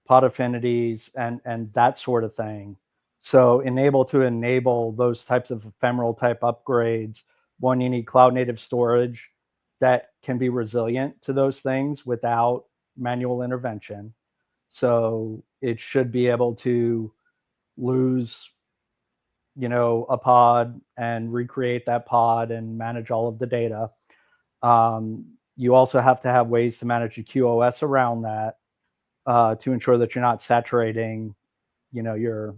[SPEAKER 3] pod affinities, and that sort of thing. So enable those types of ephemeral type upgrades, one, you need cloud native storage that can be resilient to those things without manual intervention. So it should be able to lose, a pod and recreate that pod and manage all of the data. You also have to have ways to manage the QoS around that to ensure that you're not saturating, your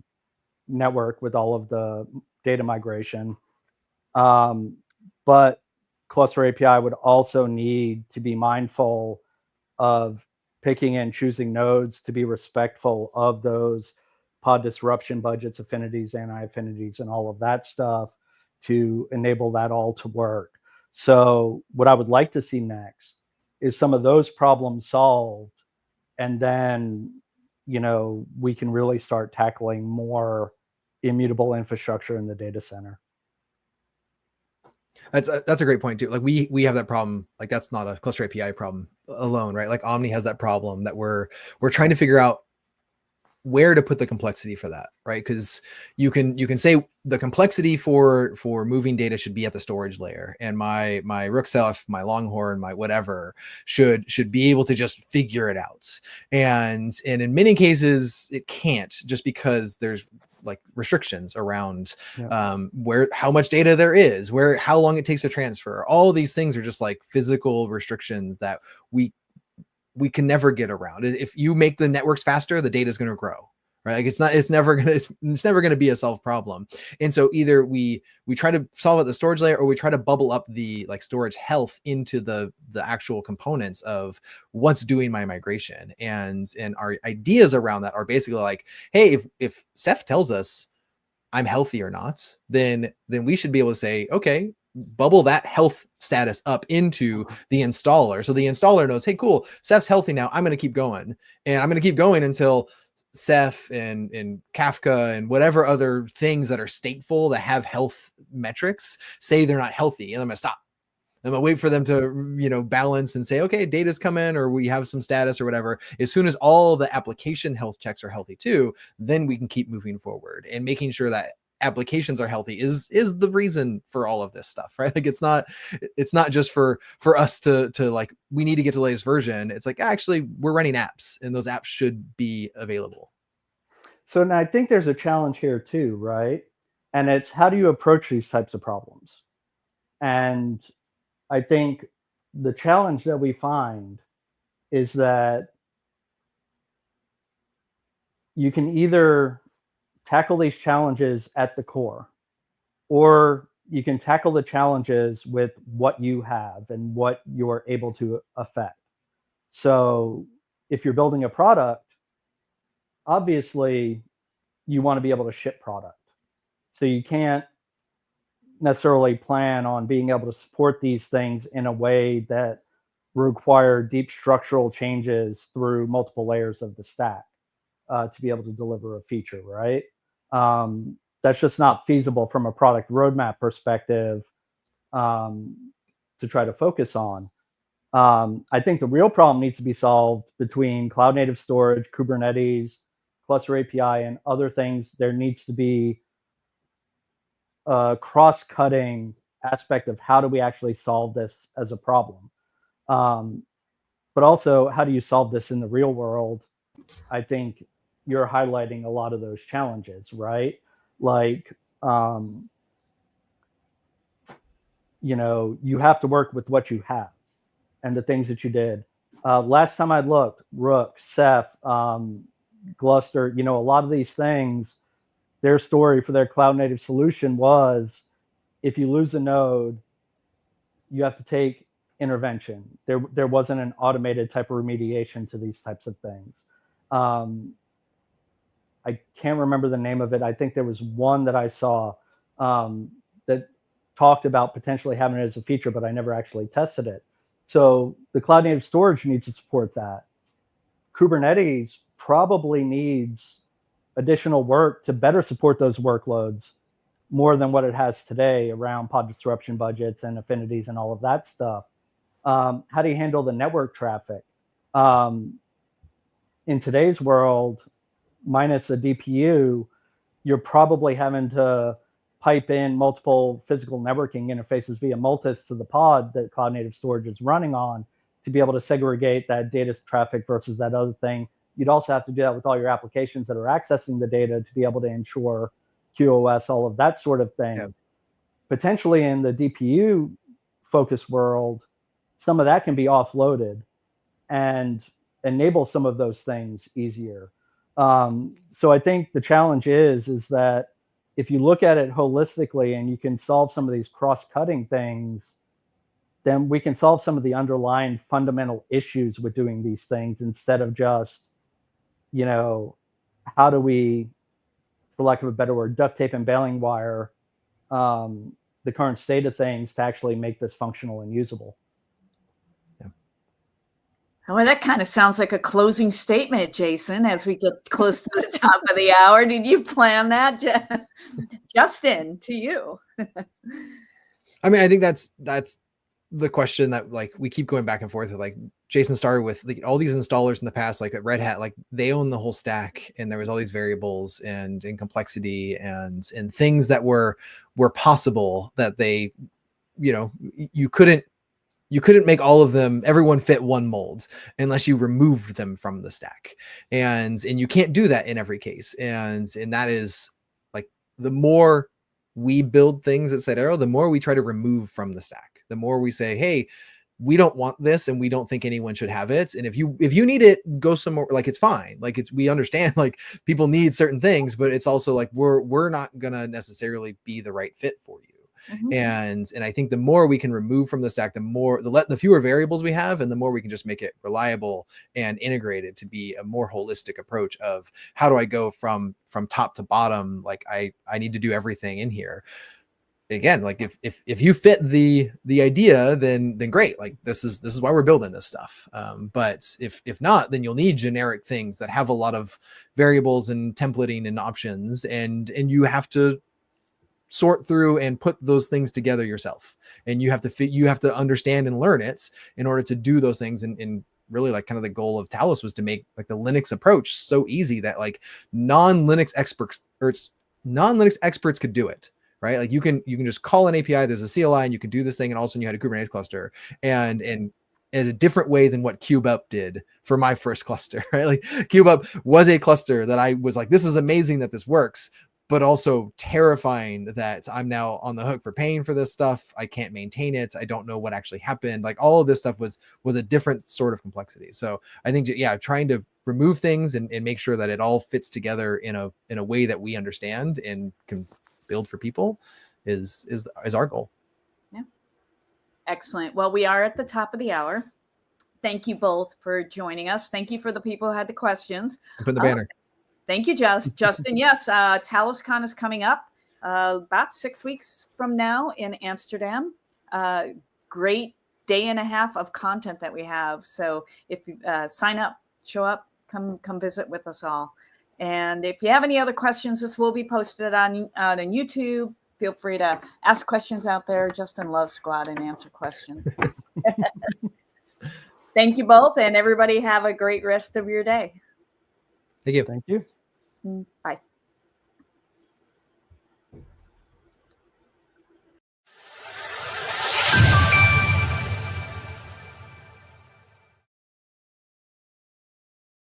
[SPEAKER 3] network with all of the data migration. But Cluster API would also need to be mindful of picking and choosing nodes to be respectful of those pod disruption budgets, affinities, anti-affinities, and all of that stuff to enable that all to work. So what I would like to see next is some of those problems solved, and then, we can really start tackling more immutable infrastructure in the data center.
[SPEAKER 2] That's a great point too. Like we have that problem. Like that's not a Cluster API problem alone, right? Like Omni has that problem that we're trying to figure out where to put the complexity for that, right? Because you can say the complexity for moving data should be at the storage layer, and my Rookself, my Longhorn, my whatever should be able to just figure it out. And in many cases it can't, just because there's like restrictions around how much data there is, how long it takes to transfer. All of these things are just like physical restrictions that we can never get around. If you make the networks faster, the data is going to grow, right? Like it's never going to be a solved problem. And so either we try to solve at the storage layer, or we try to bubble up the like storage health into the actual components of what's doing my migration. And our ideas around that are basically like, hey, if Ceph tells us I'm healthy or not, then we should be able to say, okay, bubble that health status up into the installer. So the installer knows, hey, cool, Ceph's healthy now. I'm going to keep going. And I'm going to keep going until Ceph and Kafka and whatever other things that are stateful that have health metrics say they're not healthy, and I'm going to stop. I'm gonna wait for them to, balance and say, okay, data's come in, or we have some status or whatever. As soon as all the application health checks are healthy too, then we can keep moving forward, and making sure that applications are healthy is the reason for all of this stuff, right? Like it's not just for us to like, we need to get to the latest version. It's like, actually, we're running apps, and those apps should be available.
[SPEAKER 3] So now I think there's a challenge here too, right? And it's, how do you approach these types of problems? And I think the challenge that we find is that you can either tackle these challenges at the core, or you can tackle the challenges with what you have and what you're able to affect. So if you're building a product, obviously you want to be able to ship product. So you can't necessarily plan on being able to support these things in a way that require deep structural changes through multiple layers of the stack to be able to deliver a feature, right? That's just not feasible from a product roadmap perspective to try to focus on. I think the real problem needs to be solved between cloud native storage, Kubernetes, Cluster API, and other things. There needs to be a cross-cutting aspect of how do we actually solve this as a problem. But also, how do you solve this in the real world? I think you're highlighting a lot of those challenges, right? Like, you have to work with what you have and the things that you did. Last time I looked, Rook, Ceph, Gluster, a lot of these things, their story for their cloud native solution was, if you lose a node, you have to take intervention. There wasn't an automated type of remediation to these types of things. I can't remember the name of it. I think there was one that I saw that talked about potentially having it as a feature, but I never actually tested it. So the cloud native storage needs to support that. Kubernetes probably needs additional work to better support those workloads more than what it has today around pod disruption budgets and affinities and all of that stuff. How do you handle the network traffic? In today's world, minus a DPU, you're probably having to pipe in multiple physical networking interfaces via Multis to the pod that cloud native storage is running on to be able to segregate that data traffic versus that other thing. You'd also have to do that with all your applications that are accessing the data to be able to ensure QoS, all of that sort of thing. Yeah. Potentially in the DPU focused world, some of that can be offloaded and enable some of those things easier. So I think the challenge is that if you look at it holistically and you can solve some of these cross-cutting things, then we can solve some of the underlying fundamental issues with doing these things instead of just, how do we, for lack of a better word, duct tape and baling wire the current state of things to actually make this functional and usable.
[SPEAKER 1] Well, that kind of sounds like a closing statement, Jason, as we get close to the top of the hour. Did you plan that? Justin, to you.
[SPEAKER 2] I mean, I think that's the question that like we keep going back and forth with. Like Jason started with like all these installers in the past, like at Red Hat, like they own the whole stack, and there was all these variables and complexity and things that were possible that they, you couldn't make all of them, everyone fit one mold unless you removed them from the stack. And you can't do that in every case. And that is like, the more we build things at Sidero, the more we try to remove from the stack, the more we say, hey, we don't want this and we don't think anyone should have it. And if you need it, go somewhere. Like, it's fine. Like, we understand like people need certain things, but it's also like, we're not gonna necessarily be the right fit for you. Mm-hmm. And I think the more we can remove from the stack, the fewer variables we have, and the more we can just make it reliable and integrated to be a more holistic approach of how do I go from top to bottom? Like I need to do everything in here. Again, like if you fit the idea, then great. Like this is why we're building this stuff. But if not, then you'll need generic things that have a lot of variables and templating and options, and you have to sort through and put those things together yourself. And you have to understand and learn it in order to do those things. And really, like, kind of the goal of Talos was to make like the Linux approach so easy that like non-Linux experts could do it, right? Like you can just call an API, there's a CLI, and you can do this thing. And all of a sudden you had a Kubernetes cluster, and as a different way than what KubeUp did for my first cluster, right? Like KubeUp was a cluster that I was like, this is amazing that this works, but also terrifying that I'm now on the hook for paying for this stuff. I can't maintain it. I don't know what actually happened. Like all of this stuff was a different sort of complexity. So I think, yeah, trying to remove things and make sure that it all fits together in a way that we understand and can build for people is our goal.
[SPEAKER 1] Yeah. Excellent. Well, we are at the top of the hour. Thank you both for joining us. Thank you for the people who had the questions.
[SPEAKER 2] Put the banner.
[SPEAKER 1] Thank you, Justin. Yes, TalosCon is coming up about 6 weeks from now in Amsterdam. Great day and a half of content that we have. So if you sign up, show up, come visit with us all. And if you have any other questions, this will be posted on YouTube. Feel free to ask questions out there. Justin loves to go out and answer questions. Thank you both, and everybody have a great rest of your day.
[SPEAKER 2] Thank you.
[SPEAKER 3] Thank you.
[SPEAKER 1] Bye.